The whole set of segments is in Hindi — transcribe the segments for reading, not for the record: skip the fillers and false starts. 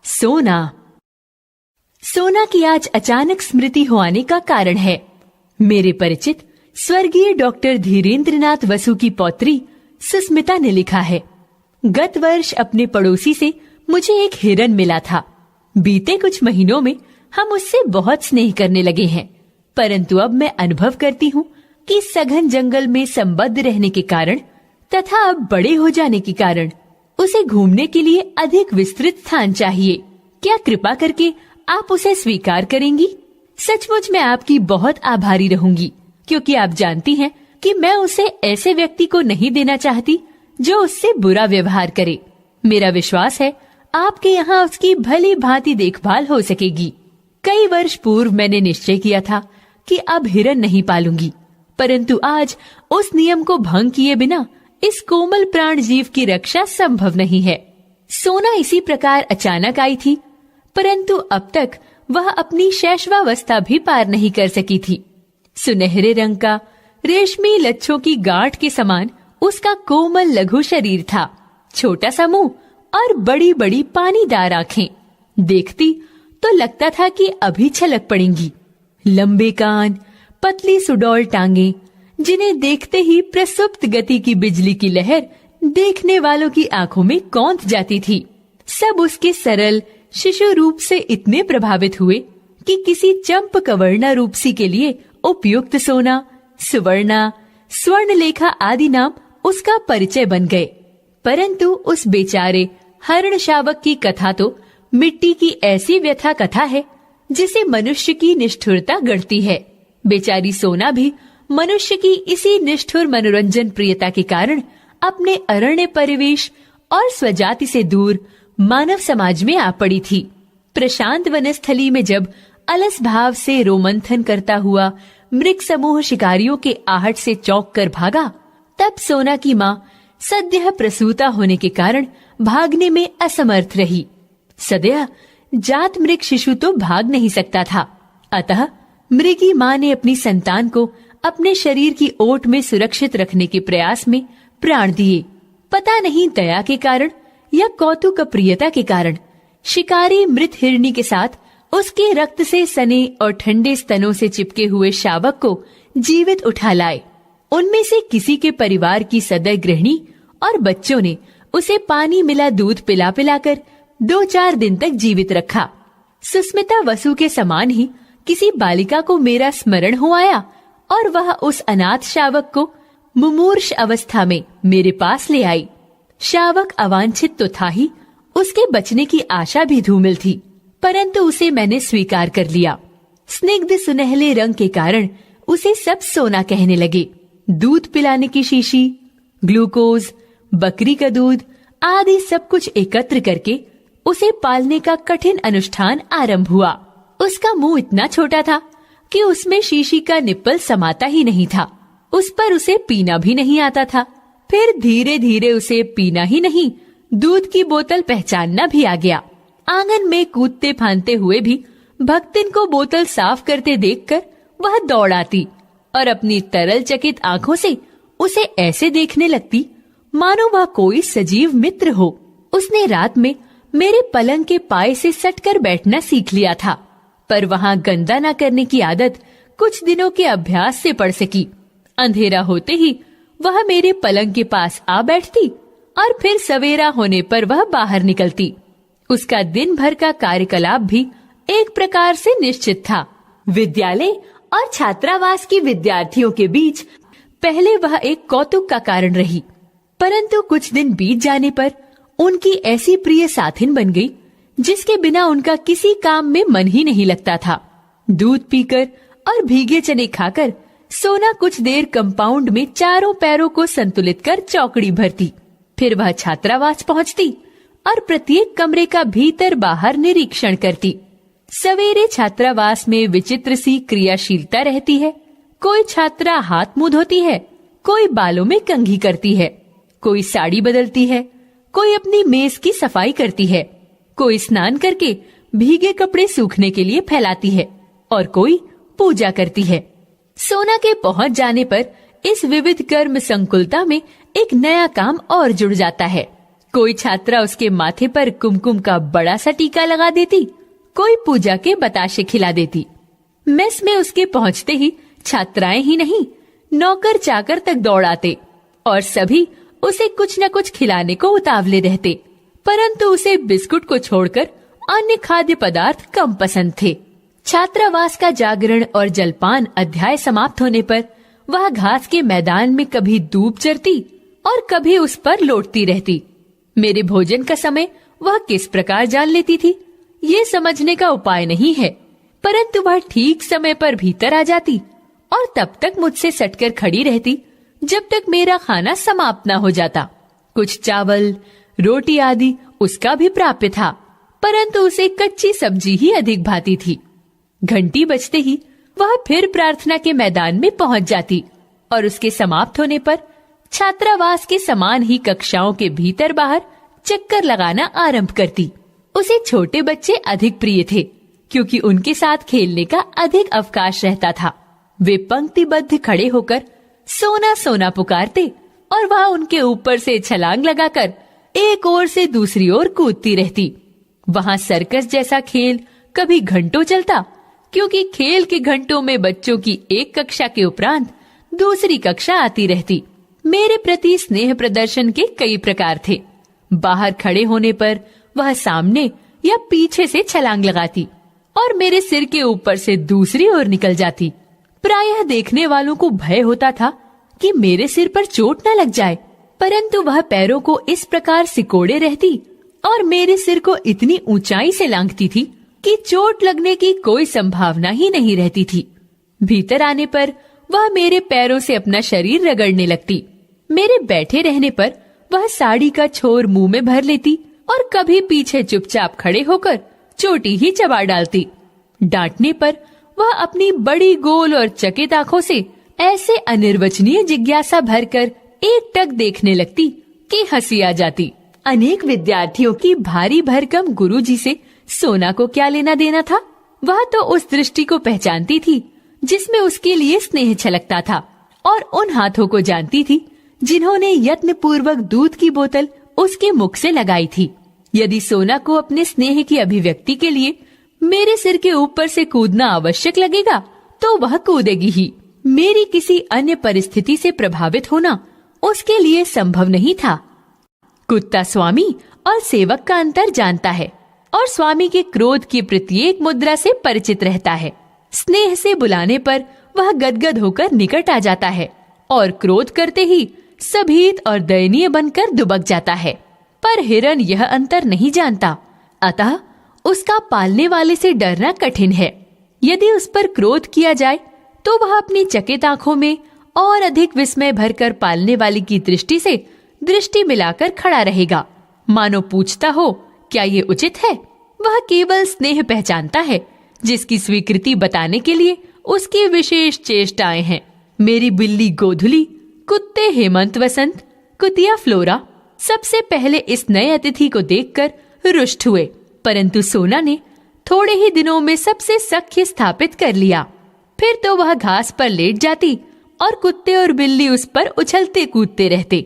सोना। सोना की आज अचानक स्मृति हो आने का कारण है मेरे परिचित स्वर्गीय डॉक्टर धीरेंद्रनाथ वसु की पौत्री सुस्मिता ने लिखा है। गत वर्ष अपने पड़ोसी से मुझे एक हिरन मिला था। बीते कुछ महीनों में हम उससे बहुत स्नेह करने लगे हैं, परंतु अब मैं अनुभव करती हूँ कि सघन जंगल में संबद्ध रहने के कारण तथा अब बड़े हो जाने के कारण उसे घूमने के लिए अधिक विस्तृत स्थान चाहिए। क्या कृपा करके आप उसे स्वीकार करेंगी? सचमुच मैं आपकी बहुत आभारी रहूंगी, क्योंकि आप जानती हैं कि मैं उसे ऐसे व्यक्ति को नहीं देना चाहती जो उससे बुरा व्यवहार करे। मेरा विश्वास है आपके यहाँ उसकी भली भांति देखभाल हो सकेगी। कई वर्ष पूर्व मैंने निश्चय किया था कि अब हिरन नहीं पालूंगी, परंतु आज उस नियम को भंग किए बिना इस कोमल प्राण जीव की रक्षा संभव नहीं है। सोना इसी प्रकार अचानक आई थी, परंतु अब तक वह अपनी शैशवावस्था भी पार नहीं कर सकी थी। सुनहरे रंग का रेशमी लच्छों की गांठ के समान उसका कोमल लघु शरीर था, छोटा सा मुंह और बड़ी बड़ी पानीदार आंखें। देखती तो लगता था कि अभी छलक पड़ेंगी। लंबे कान, पतली सुडौल टांगे, जिन्हें देखते ही प्रसुप्त गति की बिजली की लहर देखने वालों की आंखों में कौंध जाती थी। सब उसके सरल शिशु रूप से इतने प्रभावित हुए कि किसी चंपकवर्ण रूपसी के लिए उपयुक्त सोना, सुवर्णा, स्वर्णलेखा आदि नाम उसका परिचय बन गए। परंतु उस बेचारे हरण शावक की कथा तो मिट्टी की ऐसी व्यथा कथा है जिसे मनुष्य की निष्ठुरता गढ़ती है। बेचारी सोना भी मनुष्य की इसी निष्ठुर मनोरंजन प्रियता के कारण अपने अरण्य परिवेश और स्वजाति से दूर मानव समाज में आ पड़ी थी। प्रशांत वनस्थली में जब अलस भाव से रोमंथन करता हुआ मृग समूह शिकारियों के आहट से चौंक कर भागा, तब सोना की माँ सद्यः प्रसूता होने के कारण भागने में असमर्थ रही। सदैव जात मृग शिशु तो भाग नहीं सकता था, अतः मृगी माँ ने अपनी संतान को अपने शरीर की ओट में सुरक्षित रखने के प्रयास में प्राण दिए। पता नहीं दया के कारण या कौतुक प्रियता के कारण शिकारी मृत हिरनी के साथ उसके रक्त से सने और ठंडे स्तनों से चिपके हुए शावक को जीवित उठा लाए। उनमें से किसी के परिवार की सदै गृहिणी और बच्चों ने उसे पानी मिला दूध पिला पिलाकर 2-4 दिन तक जीवित रखा। सुस्मिता वसु के समान ही किसी बालिका को मेरा स्मरण हो आया और वह उस अनाथ शावक को मुमूर्ष अवस्था में मेरे पास ले आई। शावक अवांछित तो था ही, उसके बचने की आशा भी धूमिल थी, परंतु उसे मैंने स्वीकार कर लिया। स्निग्ध सुनहले रंग के कारण उसे सब सोना कहने लगे। दूध पिलाने की शीशी, ग्लूकोज, बकरी का दूध आदि सब कुछ एकत्र करके उसे पालने का कठिन अनुष्ठान आरंभ हुआ। उसका मुंह इतना छोटा था कि उसमें शीशी का निप्पल समाता ही नहीं था। उस पर उसे पीना भी नहीं आता था। फिर धीरे धीरे उसे पीना ही नहीं, दूध की बोतल पहचानना भी आ गया। आंगन में कूदते फांदते हुए भी भक्तिन को बोतल साफ करते देखकर वह दौड़ आती और अपनी तरल चकित आंखों से उसे ऐसे देखने लगती मानो वह कोई सजीव मित्र हो। उसने रात में मेरे पलंग के पाए से सटकर बैठना सीख लिया था, पर वहां गंदा न करने की आदत कुछ दिनों के अभ्यास से पड़ सकी। अंधेरा होते ही वह मेरे पलंग के पास आ बैठती और फिर सवेरा होने पर वह बाहर निकलती। उसका दिन भर का कार्यकलाप भी एक प्रकार से निश्चित था। विद्यालय और छात्रावास की विद्यार्थियों के बीच पहले वह एक कौतुक का कारण रही, परंतु कुछ दिन बीत जाने पर उनकी ऐसी प्रिय साथिन बन गई जिसके बिना उनका किसी काम में मन ही नहीं लगता था। दूध पीकर और भीगे चने खाकर सोना कुछ देर कंपाउंड में चारों पैरों को संतुलित कर चौकड़ी भरती। फिर वह छात्रावास पहुंचती और प्रत्येक कमरे का भीतर बाहर निरीक्षण करती। सवेरे छात्रावास में विचित्र सी क्रियाशीलता रहती है। कोई छात्रा हाथ मुंह धोती है, कोई बालों में कंघी करती है, कोई साड़ी बदलती है, कोई अपनी मेज की सफाई करती है, कोई स्नान करके भीगे कपड़े सूखने के लिए फैलाती है और कोई पूजा करती है। सोना के पहुंच जाने पर इस विविध कर्म संकुलता में एक नया काम और जुड़ जाता है। कोई छात्रा उसके माथे पर कुमकुम का बड़ा सा टीका लगा देती, कोई पूजा के बताशे खिला देती। मेस में उसके पहुंचते ही छात्राएं ही नहीं, नौकर चाकर तक दौड़ आते और सभी उसे कुछ न कुछ खिलाने को उतावले रहते, परंतु उसे बिस्कुट को छोड़कर अन्य खाद्य पदार्थ कम पसंद थे। छात्रावास का जागरण और जलपान अध्याय समाप्त होने पर वह घास के मैदान में कभी धूप चरती और कभी उस पर लौटती रहती। मेरे भोजन का समय वह किस प्रकार जान लेती थी, ये समझने का उपाय नहीं है, परंतु वह ठीक समय पर भीतर आ जाती और तब तक मुझसे सटकर खड़ी रहती जब तक मेरा खाना समाप्त न हो जाता। कुछ चावल, रोटी आदि उसका भी प्राप्य था, परंतु उसे कच्ची सब्जी ही अधिक भाती थी। घंटी बजते ही वह फिर प्रार्थना के मैदान में पहुंच जाती और उसके समाप्त होने पर छात्रावास के समान ही कक्षाओं के भीतर बाहर चक्कर लगाना आरंभ करती। उसे छोटे बच्चे अधिक प्रिय थे क्योंकि उनके साथ खेलने का अधिक अवकाश रहता था। वे पंक्तिबद्ध खड़े होकर सोना सोना पुकारते और वह उनके ऊपर से छलांग लगाकर एक ओर से दूसरी ओर कूदती रहती। वहां सर्कस जैसा खेल कभी घंटों चलता, क्योंकि खेल के घंटों में बच्चों की एक कक्षा के उपरांत दूसरी कक्षा आती रहती। मेरे प्रति स्नेह प्रदर्शन के कई प्रकार थे। बाहर खड़े होने पर वह सामने या पीछे से छलांग लगाती और मेरे सिर के ऊपर से दूसरी ओर निकल जाती। प्रायः देखने वालों को भय होता था कि मेरे सिर पर चोट न लग जाए, परंतु वह पैरों को इस प्रकार सिकोड़े रहती और मेरे सिर को इतनी ऊंचाई से लांघती थी कि चोट लगने की कोई संभावना ही नहीं रहती थी। भीतर आने पर वह मेरे पैरों से अपना शरीर रगड़ने लगती। मेरे बैठे रहने पर वह साड़ी का छोर मुंह में भर लेती और कभी पीछे चुपचाप खड़े होकर चोटी ही चबा डालती। डांटने पर वह अपनी बड़ी गोल और चकित आंखों से ऐसे अनिर्वचनीय जिज्ञासा भरकर एकटक देखने लगती कि हंसी आ जाती। अनेक विद्यार्थियों की भारी भरकम गुरुजी से सोना को क्या लेना देना था। वह तो उस दृष्टि को पहचानती थी जिसमें उसके लिए स्नेह छलकता था और उन हाथों को जानती थी जिन्होंने यत्न पूर्वक दूध की बोतल उसके मुख से लगाई थी। यदि सोना को अपने स्नेह की अभिव्यक्ति के लिए मेरे सिर के ऊपर से कूदना आवश्यक लगेगा तो वह कूदेगी ही। मेरी किसी अन्य परिस्थिति से प्रभावित होना उसके लिए संभव नहीं था। कुत्ता स्वामी और सेवक का अंतर जानता है और स्वामी के क्रोध की प्रत्येक मुद्रा से परिचित रहता है। स्नेह से बुलाने पर वह गदगद होकर निकट आ जाता है और क्रोध करते ही सभीत और दयनीय बनकर दुबक जाता है। पर हिरन यह अंतर नहीं जानता, अतः उसका पालने वाले से डरना कठिन है। यदि उस पर क्रोध किया जाए तो वह अपनी चकित आंखों में और अधिक विस्मय भरकर पालने वाली की दृष्टि से दृष्टि मिलाकर खड़ा रहेगा, मानो पूछता हो क्या ये उचित है। वह केवल स्नेह पहचानता है जिसकी स्वीकृति बताने के लिए उसकी विशेष चेष्टाएं हैं। मेरी बिल्ली गोधुली, कुत्ते हेमंत वसंत, कुतिया फ्लोरा सबसे पहले इस नए अतिथि को देखकर रुष्ट हुए, परंतु सोना ने थोड़े ही दिनों में सबसे सख्य स्थापित कर लिया। फिर तो वह घास पर लेट जाती और कुत्ते और बिल्ली उस पर उछलते कूदते रहते।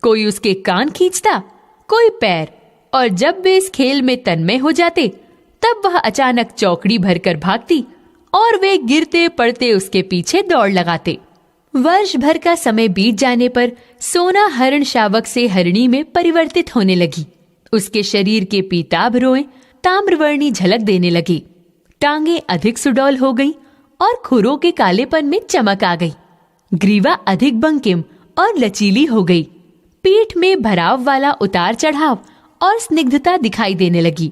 कोई उसके कान खींचता, कोई पैर, और जब वे इस खेल में तन्मय हो जाते तब वह अचानक चौकड़ी भरकर भागती और वे गिरते पड़ते उसके पीछे दौड़ लगाते। वर्ष भर का समय बीत जाने पर सोना हरण शावक से हरिणी में परिवर्तित होने लगी। उसके शरीर के पीताभ रोएं ताम्रवर्णी झलक देने लगी, टांगे अधिक सुडौल हो गई और खुरों के कालेपन में चमक आ गई। ग्रीवा अधिक बंकिम और लचीली हो गई। पीठ में भराव वाला उतार चढ़ाव और स्निग्धता दिखाई देने लगी,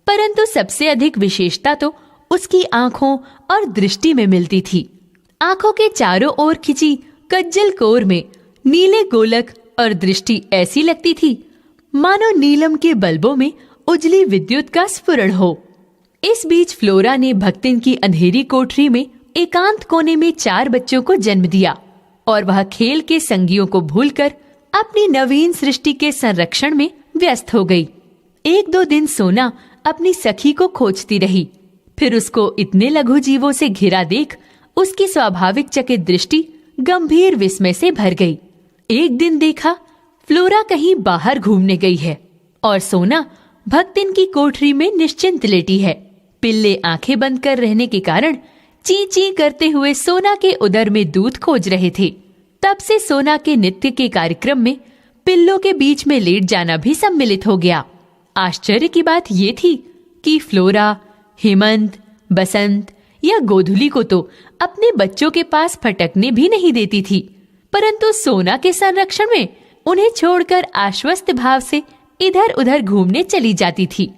परंतु सबसे अधिक विशेषता तो उसकी आंखों और दृष्टि में मिलती थी। आंखों के चारों ओर खिंची कज्जल कोर में नीले गोलक और दृष्टि ऐसी लगती थी मानो नीलम के बल्बों में उजली विद्युत का स्फुरण हो। इस बीच फ्लोरा ने भक्तिन की अंधेरी कोठरी में एकांत कोने में 4 बच्चों को जन्म दिया और वह खेल के संगियों को भूलकर अपनी नवीन सृष्टि के संरक्षण में व्यस्त हो गई। 1-2 दिन सोना अपनी सखी को खोजती रही, फिर उसको इतने लघु जीवों से घिरा देख उसकी स्वाभाविक चकित दृष्टि गंभीर विस्मय से भर गई। एक दिन देखा फ्लोरा कहीं बाहर घूमने गई है और सोना भक्तिन की कोठरी में निश्चिंत लेटी है। पिल्ले आंखें बंद कर रहने के कारण ची ची करते हुए सोना के उदर में दूध खोज रहे थे। तब से सोना के नित्य के कार्यक्रम में पिल्लों के बीच में लेट जाना भी सम्मिलित हो गया। आश्चर्य की बात ये थी कि फ्लोरा, हेमंत, बसंत या गोधुली को तो अपने बच्चों के पास फटकने भी नहीं देती थी, परंतु सोना के संरक्षण में उन्हें छोड़कर आश्वस्त भाव से इधर उधर घूमने चली जाती थी।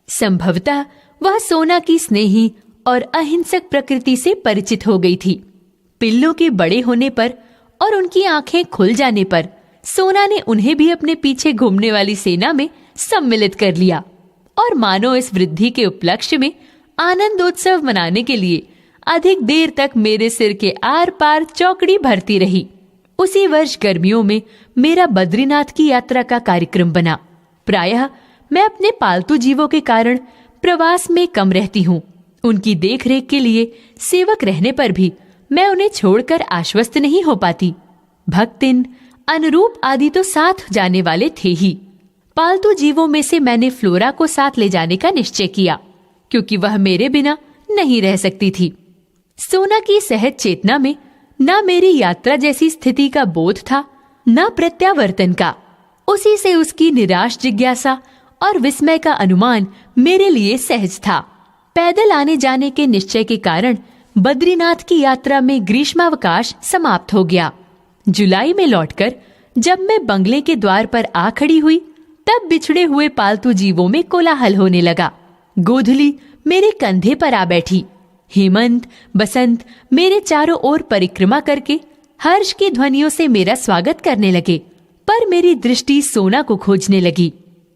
संभवतः वह सोना की स्नेही और अहिंसक प्रकृति से परिचित हो गई थी। पिल्लों के बड़े होने पर और उनकी आंखें खुल जाने पर सोना ने उन्हें भी अपने पीछे घूमने वाली सेना में सम्मिलित कर लिया और मानो इस वृद्धि के उपलक्ष्य में आनंदोत्सव मनाने के लिए अधिक देर तक मेरे सिर के आर पार चौकड़ी भरती रही। उसी वर्ष गर्मियों में मेरा बद्रीनाथ की यात्रा का कार्यक्रम बना। प्रायः मैं अपने पालतू जीवों के कारण प्रवास में कम रहती हूँ। उनकी देखरेख के लिए सेवक रहने पर भी मैं उन्हें छोड़कर आश्वस्त नहीं हो पाती। भक्तिन, अनुरूप आदि तो साथ जाने वाले थे ही। पालतू जीवों में से मैंने फ्लोरा को साथ ले जाने का निश्चय किया, क्योंकि वह मेरे बिना नहीं रह सकती थी। सोना की सहज चेतना में न मेरी यात्रा जैसी स्थिति का बोध था, न प्रत्यावर्तन का। उसी से उसकी निराश जिज्ञासा और विस्मय का अनुमान मेरे लिए सहज था। पैदल आने जाने के निश्चय के कारण बद्रीनाथ की यात्रा में ग्रीष्मावकाश समाप्त हो गया। जुलाई में लौटकर जब मैं बंगले के द्वार पर आ खड़ी हुई, तब बिछड़े हुए पालतू जीवों में कोलाहल होने लगा। गोधुली मेरे कंधे पर आ बैठी। हेमंत, बसंत मेरे चारों ओर परिक्रमा करके हर्ष की ध्वनियों से मेरा स्वागत करने लगे, पर मेरी दृष्टि सोना को खोजने लगी।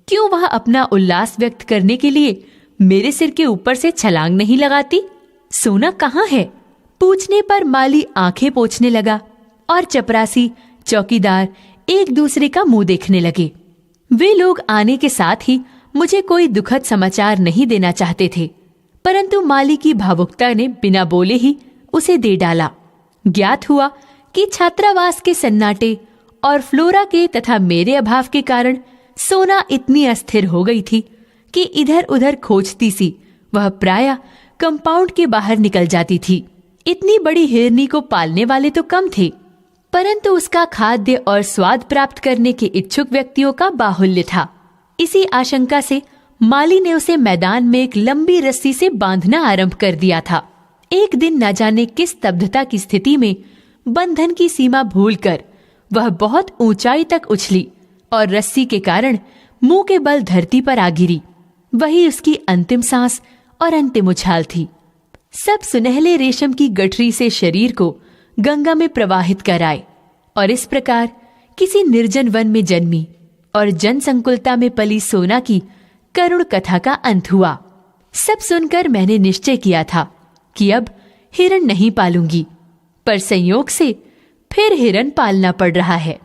क्यों वह अपना उल्लास व्यक्त करने के लिए मेरे सिर के ऊपर से छलांग नहीं लगाती? सोना कहाँ है? पूछने पर माली आंखें पोंछने लगा और चपरासी, चौकीदार एक दूसरे का मुंह देखने लगे। वे लोग आने के साथ ही मुझे कोई दुखद समाचार नहीं देना चाहते थे, परंतु माली की भावुकता ने बिना बोले ही उसे दे डाला। ज्ञात हुआ कि छात्रावास के सन्नाटे और फ्लोरा के तथा मेरे अभाव के कारण सोना इतनी अस्थिर हो गई थी कि इधर उधर खोजती सी वह प्रायः कंपाउंड के बाहर निकल जाती थी। इतनी बड़ी हिरनी को पालने वाले तो कम थे, परंतु उसका खाद्य और स्वाद प्राप्त करने के इच्छुक व्यक्तियों का बाहुल्य था। इसी आशंका से माली ने उसे मैदान में एक लंबी रस्सी से बांधना आरंभ कर दिया था। एक दिन न जाने किस स्तब्धता की स्थिति में बंधन की सीमा भूलकर वह बहुत ऊंचाई तक उछली और रस्सी के कारण मुंह के बल धरती पर आ गिरी। वही उसकी अंतिम सांस और अंतिम उछाल थी। सब सुनहले रेशम की गठरी से शरीर को गंगा में प्रवाहित कराए और इस प्रकार किसी निर्जन वन में जन्मी और जनसंकुलता में पली सोना की करुण कथा का अंत हुआ। सब सुनकर मैंने निश्चय किया था कि अब हिरण नहीं पालूंगी, पर संयोग से फिर हिरण पालना पड़ रहा है।